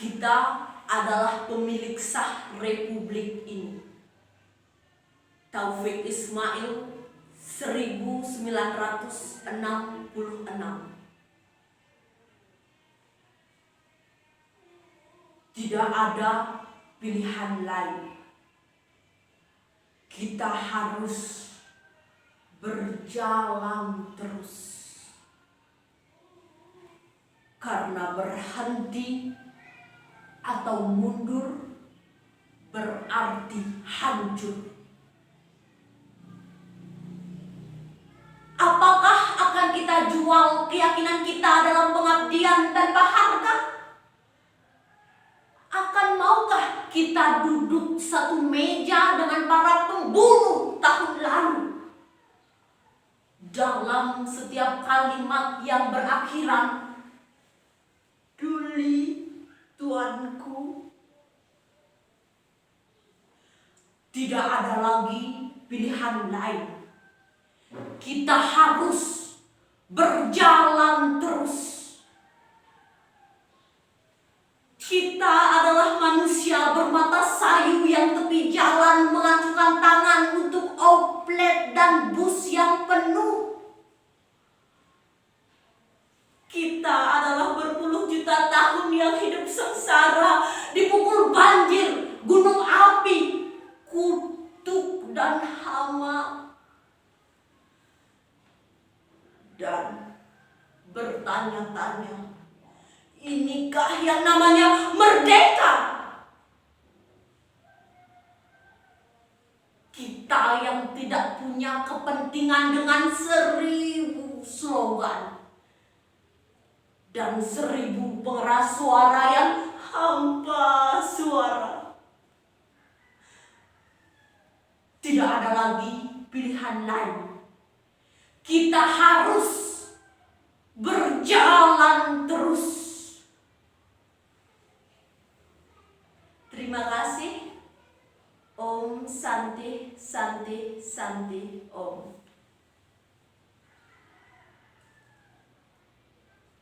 Kita adalah pemilik sah republik ini. Taufik Ismail 1966. Tidak ada pilihan lain. Kita harus berjalan terus. Karena berhenti atau mundur berarti hancur. Apakah akan kita jual keyakinan kita dalam pengabdian tanpa harga? Akan maukah kita duduk satu meja dengan para pembunuh tahun lalu? Dalam setiap kalimat yang berakhiran, "Duli, tuanku." Tidak ada lagi pilihan lain. Kita harus berjalan terus. Kita adalah manusia bermata sayu yang tepi jalan mengacukan tangan untuk oplet dan bus yang penuh. Kita adalah berpuluh juta tahun yang hidup sengsara, dipukul banjir, gunung api, kutuk dan hama. Dan bertanya-tanya, inikah yang namanya merdeka? Kita yang tidak punya kepentingan dengan 1000 slogan dan 1000 pengeras suara yang hampa suara. Tidak ada lagi pilihan lain. Kita harus berjalan terus. Terima kasih. Om Santi Santi Santi Om.